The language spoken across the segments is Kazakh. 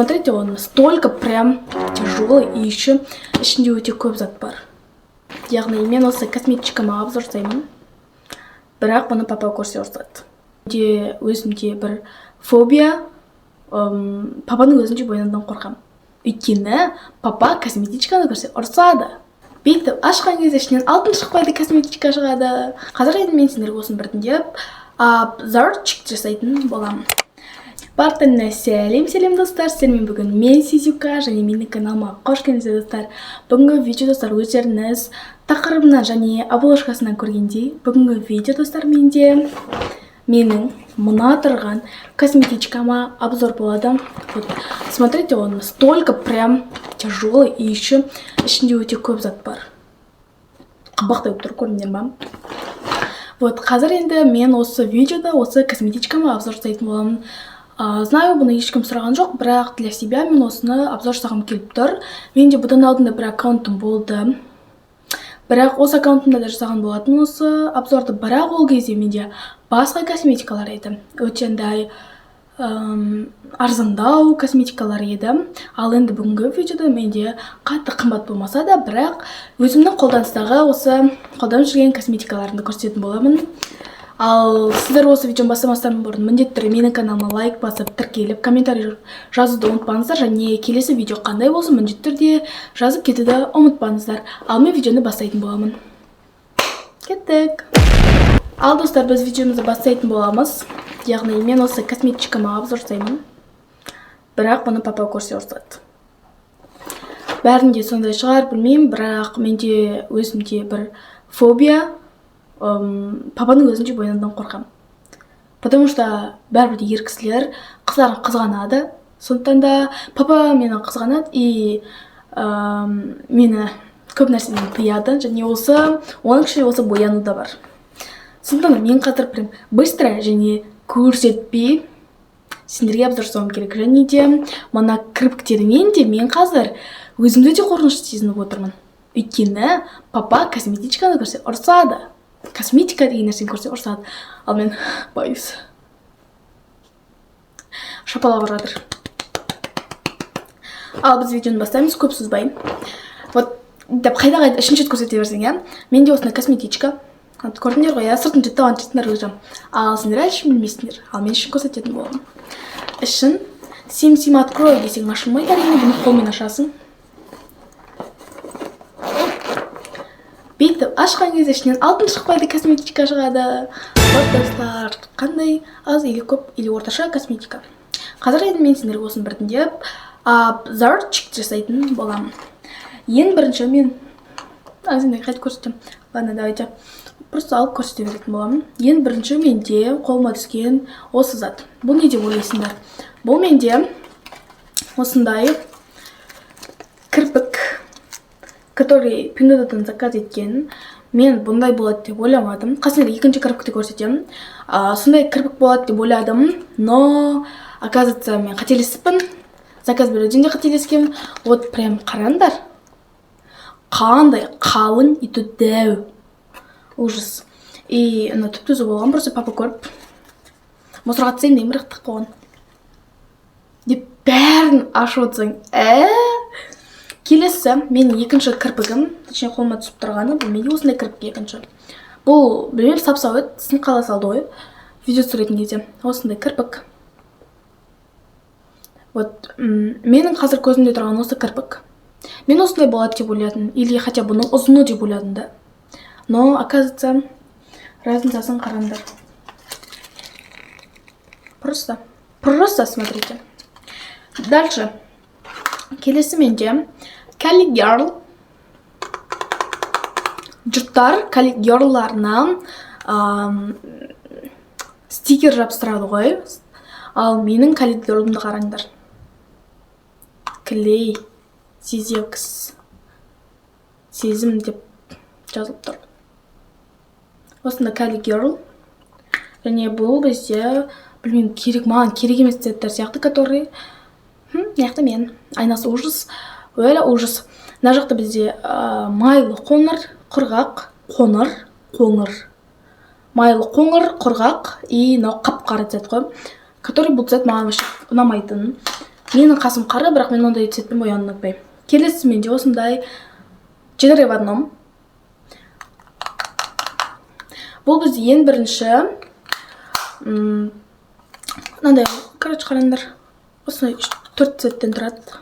Смотрите, он настолько прям тяжелый и еще ішінде өте көп зат бар. Яғни мен осы косметикама обзор жасаймын. Бірақ бұны папа көрсе ұрсады. Өзімде бір фобия, папаның өзінше бойнандан қорқам. Өйткені папа косметичканы көрсе ұрсады. Бүйтіп ашқан кезде ішінен алтын шықпайды, косметичка шығады. Қазір енді мен сендерге осыны біртіндеп обзорчик жасайтын боламын. Барлықтарына сәлем достар, сіздермен бүгін мен Сизюка және менің каналыма қош келдіңіздер достар. Бүгінгі видео достар өздеріңіз тақырыбынан және обложкасынан көргендей, бүгінгі видео достар менде менің мына тұрған косметичкама обзор болады. Вот, смотрите, он настолько прям тяжелый и еще ішінде өте көп зат бар. Қабақтай болып тұр, көрдіңдер ма? Вот, қазір енді мен осы видеода осы косметичкама обзор жасайтын боламын. Знаю, бұны ешкім сұраған жоқ, бірақ для себя мен осыны обзор жасағым келіп тұр. Менде бұдан алдында бір аккаунтым болды. Бірақ осы аккаунтымда да жасаған болатын осы обзорды, бірақ ол кезде менде басқа косметикалар еді. Өтендай арзандау косметикалар еді. Ал енді бүгінгі видеода менде қатты қымбат болмаса да, бірақ өзімнің қолданыстағы осы қолданып жүрген косметикаларымды көрсететін боламын. Ал сіздер осы видеоны бастамастан бұрын міндетті түрде менің каналыма лайк басып, тіркеліп, комментарий жазуды ұмытпаңыздар, және келесі видео қандай болсын міндетті түрде жазып кетуді ұмытпаңыздар. Ал мен видеоны бастайтын боламын. Кеттік. Ал достар, біз видеомызды бастайтын боламыз. Яғни мен осы косметичкама обзор жасаймын. Бірақ бұны папа көрсе ұрсады. Бәрінде сондай шығар, білмеймін, бірақ менде өзімде бір фобия, папаның өзінше бойнандан қорқам. Потому что бәрібір ер кісілер қыздарын қызғанады. Сондықтан да папа мені қызғанады и мені көп нәрседен тыяды. Және оның ішінде осы бояну да бар. Сондықтан да мен қазір прям быстро және көрсетпей сендерге обзор жасауым керек. Және де мына кірпіктермен де мен қазір өзімді де қорқыныш сезініп отырмын. Өйткені папа косметичканы көрсе ұрсады. Косметика деген нәрсені көрсе ұрсады. Ал мен боюсь. Шапалақ ұрып жатыр. Ал біз видеоны бастаймыз, көп созбай. Вот, қайда үшінші рет көрсете берсең, иә? Менде осындай косметичка. Көрдіңдер ғой, сыртын жеттаған жеттіңдер өзім. Ал сендер әлі үшін білмейсіңдер. Ал мен үшін көрсететін боламын. Ішін сим открой десең ашылмайды, әрине бұны қолмен ашасың. Бүйтіп ашқан кезде ішінен алтын шықпайды, косметичка шығады. Вот достар, қандай аз или көп или орташа косметика. Қазір енді мен сендерге осыны біртіндеп обзорчик жасайтын боламын. Ең бірінші мен сендерге қайтып көрсетем. Ладно, давайте просто алып көрсете беретін боламын. Ең бірінші менде қолыма түскен осы зат. Бұл не деп ойлайсыңдар? Бұл менде осындай кірпік, который Пиндодан заказ еткен. Мен бұндай болады деп ойламадым. Қасында екінші кірпікті көрсетемін. Сондай кірпік болады деп ойладым, но оказывается мен қателесіппін. Заказ беруден де қателескем. Вот прям қараңдар. Қандай қалың и тут дәу. Ужас. И түп-түзу болған, просто папа көріп. Мусорға тсең дейм, бірақ тық болған. Деп бәрін ашып отырсаң. Келесі, менің екінші кірпігім, точнее қолыма түсіп тұрғаны, бұл менде осындай кірпік екінші. Бұл, білмеймін, сап-сау еді, сын қала салды ғой, видео түсіретін кезде. Осындай кірпік. Вот, менің қазір көзімде тұрған осы кірпік. Мен осындай болады деп ойладым, или хотя бұны ұзыны деп ойладым да. Но, оказывается, разницасын қараңдар. Просто смотрите. Дальше. Келесі менде Cali Girl. Жұрттар Cali Girl'ларына стикер жабыстырады ғой. Ал менің Cali Girl'ымды қараңдар. Клей, Сизекс, сезім деп жазылып тұр. Осында Cali Girl. Және бұл бізде, білмеймін, маған керек емес заттар сияқты, которые яқты мен. Айнасы ужас. Өйлі ужас. Мына жақта бізде майлы қоңыр, құрғақ, қоңыр. Майлы қоңыр, құрғақ и қап-қара зат қой. Который бұл зат маған ұнамайтын. менің қасым қара, бірақ мен ондай цветпен бояуды ұнатпаймын. Келесі менде осындай жедір в одном. Бұл бізде ең бірінші мынандай, короче, қараңдар, осындай 4 цветтен тұрады.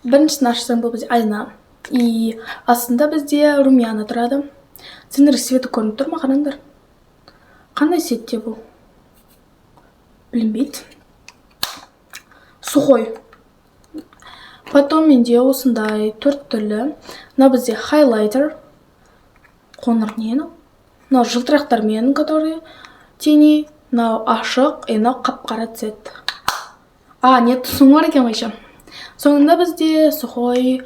Біріншісін ашсаң, бұл бізде айна. И астында бізде румяна тұрады. Сендер светі көрініп тұр ма, қараңдар? Қандай сетте бұл? Білінбейді. Сухой. Потом менде осындай 4 түрлі. Мына бізде хайлайтер. Қоңыр нені? Мынау жылтырақтармен, которые тени. Мынау ашық, мынау қап-қара цвет. Нет, соңы бар екен ғайша. Соңында бізде сухой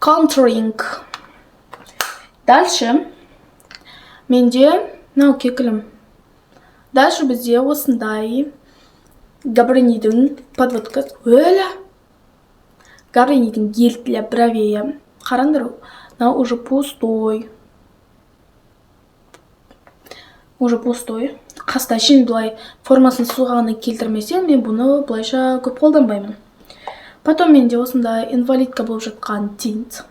контуринг. Дальше менде мынау кекілім. Дальше бізде осындай Габринидің подводка. Габринидің гель для бровей. Қараңдар, мынау уже пустой. Қаста шын бұлай формасын суғаны келтірмесем, мен бұны бұлайша көп қолданбаймын. Потом менде осындай инвалидка болып жатқан тинт.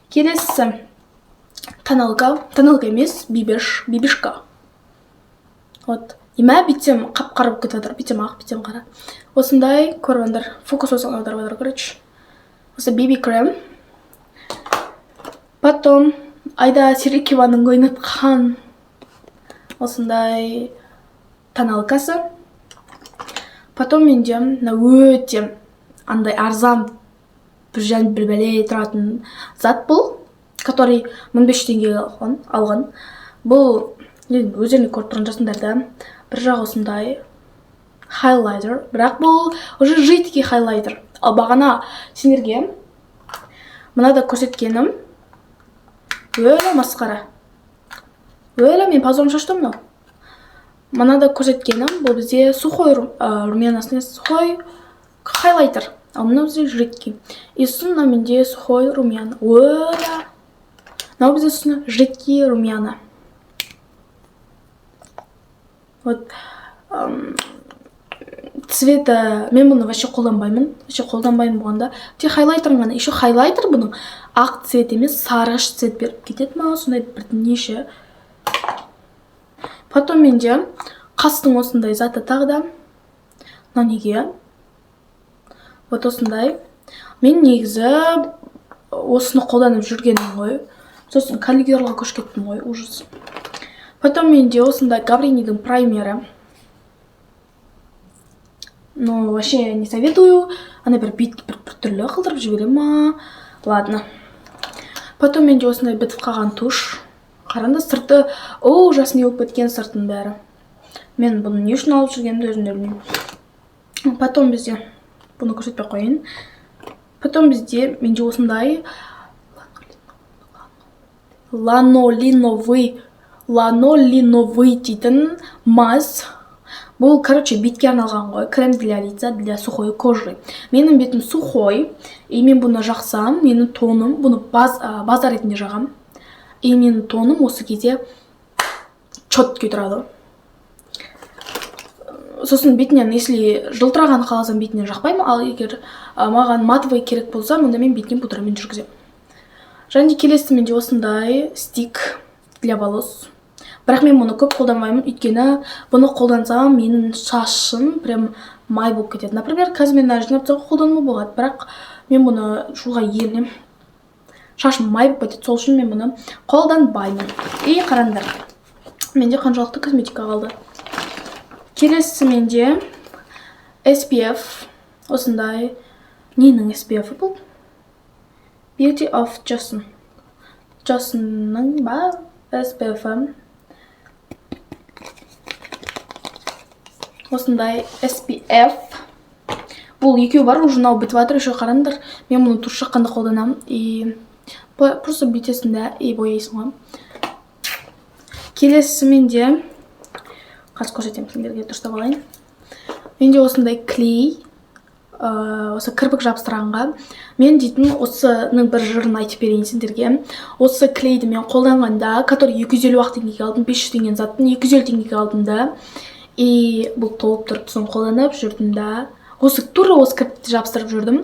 Келесі тоналка емес, бибишка. Вот. Има битем қап-қарып кетіп, битем ақ, битем қара. Осындай көргендер, фокус осыған аударып, короче. Осы биби крем. Потом Айда Серикеваның ойнатқан осындай тоналкасы. Потом менде өте андай арзан бір бәле тұратын зат бұл, который 1500 теңгеге алған. Бұл өздеріне көріп тұрған жасындарда бір жағы осындай хайлайтер, бірақ бұл уже жидкий хайлайтер. Ал бағана сендерге мынада көрсеткенім өлі масқара. Мен позорым шаштым мынау. Мынада көрсеткенім бұл бізде сухой румянасына сухой хайлайтер. Ал мынау бізде жидкий. И сұнна менде сухой румяна. Мынау бізде сұнна жидкий румяна. Вот цвета мен бұны вообще қолданбаймын. Болғанда. Те хайлайтер ғана. Еще хайлайтер бұның ақ цвет емес, сарғыш цвет беріп кетеді ма? Сондай бірнеше. Потом менде қастың осындай заты тағы да. Мына неге? Вот осындай. Мен негізі осыны қолданып жүргенім ғой. Сосын коллегерларға көшіп кеттім ғой, ужас. Потом менде осындай Габринидің праймері. Но вообще не советую. Ана бір түрлі қылдырып жіберем ма? Ладно. Потом менде осындай бітіп қалған туш. Қаранда сырты, ужас не болып кеткен сыртын бәрі. Мен бұны не үшін алып жүргенімді өзім де білмеймін. Потом бізде бұны көрсетпей қойын. Потом бізде менде осындай ланолиновый дейтін маз. Бұл, короче, бетке арналған ғой. Крем для лица, для сухой кожи. Менің бетім сухой. И мен бұны жақсам, менің тоным, бұны база ретінде жағам. И менің тоным осы кезде чөтке тұрады. Сосын бетінен, если жылтыраған қаласам бетінен жақпаймын, ал егер маған матовый керек болса, мұнда мен бетінен пудрамен жүргізем. Және келесі менде осындай стик для волос. Бірақ мен мұны көп қолданбаймын, өйткені бұны қолдансам, менің шашым прям май болып кетеді. Например, қазір мен жинап тастауға қолдануға болады, бірақ мен бұны жууға ерінемін. Шашым май болып кетеді, сол үшін мен бұны қолданбаймын. И қараңдар, менде қаншалықты косметика қалды. Келесі менде SPF, осындай ненің SPF-і бұл? Beauty of Johnson. Johnsonның ба SPF-і. Осындай SPF. Бұл екеу бар, уже нау бітіп жатыр, еще қараңдар. Мен мұны туш жаққанда қолданамын. И просто бүйтесің и бояйсың ғой. Келесі менде қазір көрсетемін сендерге, дұрыстап алайын. Менде осындай клей, осы кірпік жабыстыранға. Мен дейтін осының бір жырын айтып берейін сендерге. Осы клейді мен қолданғанда, который 250 теңгеге алдым, 500 теңген заттың 250 теңгеге алдым да. И бұл толып тұрып соң қолданып жүрдім да. тура осы кірпікті жабыстырып жүрдім.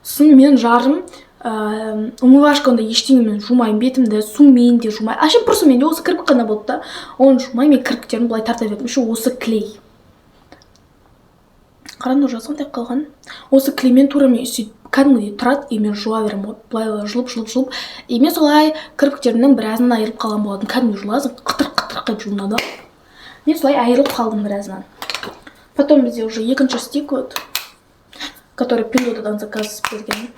Сосын мен жарым умывашкамды ештеңемен жумаймын, бетімді сумен де жумай. Просто менде осы кірпік қана болды да. Оны жумай, мен кірпіктерімді былай тарта бердім. Еще осы клей. Қараңдар, жазғандай қалған. Осы клеймен тура мен сөйтіп кәдімгідей тұрады, и мен жуа беремін. Былай жылып. И мен солай кірпіктерімнің біразынан айырылып қалған болатын. Кәдімгі жулазың, қытыр қылып жуынады. Мен солай айырылып қалдым біразынан. Потом бізде уже екінші стик вот, который Пилотадан заказ берген.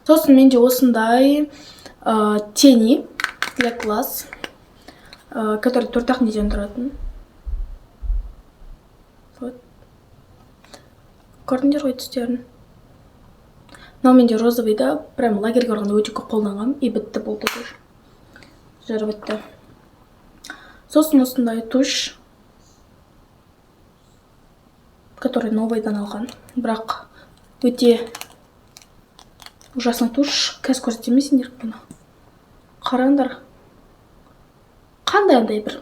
Сосын менде осындай тени для глаз, который 4-ақ неден тұратын. Вот. Көрдіңдер ғой түстерін. Мынау менде розовый да, прям лагерьге барғанда өте көп қолданғам, и бітті болды. Жары бітті. Сосын осындай туш, который новыйдан алған. Бірақ өте ужасный туш. Қазір көрсетемесіңдер бұны. Қараңдар. Қандай андай бір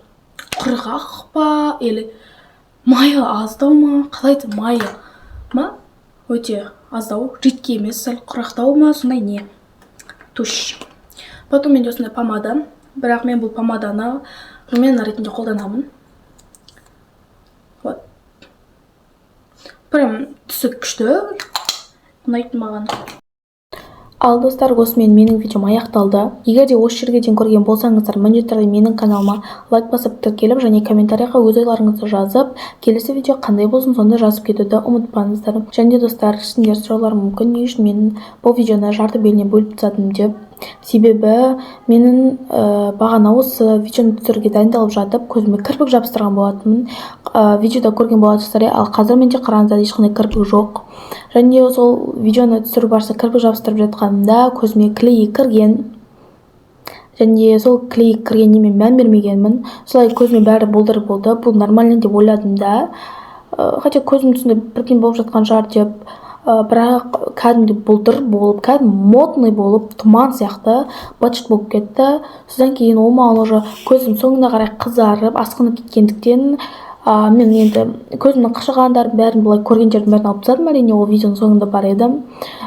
құрғақ па, или майы аздау ма? Қалайды майы ма? Өте аздау, жидке емес, сәл құрақтау ма, сондай не? Туш. Потом менде осындай помада. Бірақ мен бұл помаданы румяна ретінде қолданамын. Вот. Прям түсі күшті. Ұнайды маған. Ал достар, осымен менің видеом аяқталды. Егер де осы жерге дейін көрген болсаңыздар, міндетті түрде менің каналыма лайк басып тіркеліп және комментарийға өз ойларыңызды жазып, келесі видео қандай болсын сонда жазып кетуді ұмытпаңыздар. Және достар, сендер сұраулар мүмкін, не үшін мен бұл видеоны жарты беліне бөліп тастадым деп. Себебі менің бағана осы видеоны түсіруге дайындалып жатып, көзіме кірпік жабыстырған болатынмын. Видеода көрген болатынсыздар, ал қазір менде қараңыздар ешқандай кірпік жоқ. Және сол видеоны түсіру барысы кірпік жабыстырып жатқанымда көзіме клей кірген. Және сол клей кіргеніне мен мән бермегенмін. Солай көзіме бәрі болды. Бұл нормально деп ойладым да. Хотя көзім түсінде бірдеңе болып жатқан шығар деп, бірақ кәдімгі бұлдыр болып, кәдімгі модный болып, тұман сияқты быт-шыт болып кетті. Содан кейін ол маған уже көзім соңына қарай қызарып, асқынып кеткендіктен мен енді көзімнің қышығандарын бәрін былай көргендердің бәрін алып тастадым. Әрине ол видеоның соңында бар едім.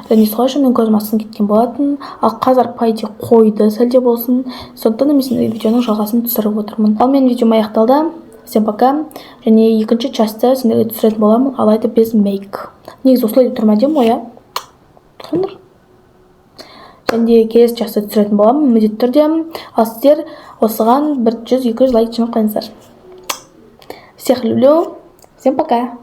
Және солайша мен көзім асқынып кеткен болатын. Ал қазір пайде қойды сәлде болсын. Сондықтан мен видеоның жалғасын түсіріп отырмын. Ал мен видеом аяқталды. Всем пока. Және екінші частты сендерге түсіретін боламын, алайда без мейк. Негізі осылай тұрма деймін ғой, Тұқындар. Және келесі частты түсіретін боламын, міндетті түрде. Ал сіздер осыған 100-200 лайк жинап қойыңыздар. Всех люблю. Всем пока.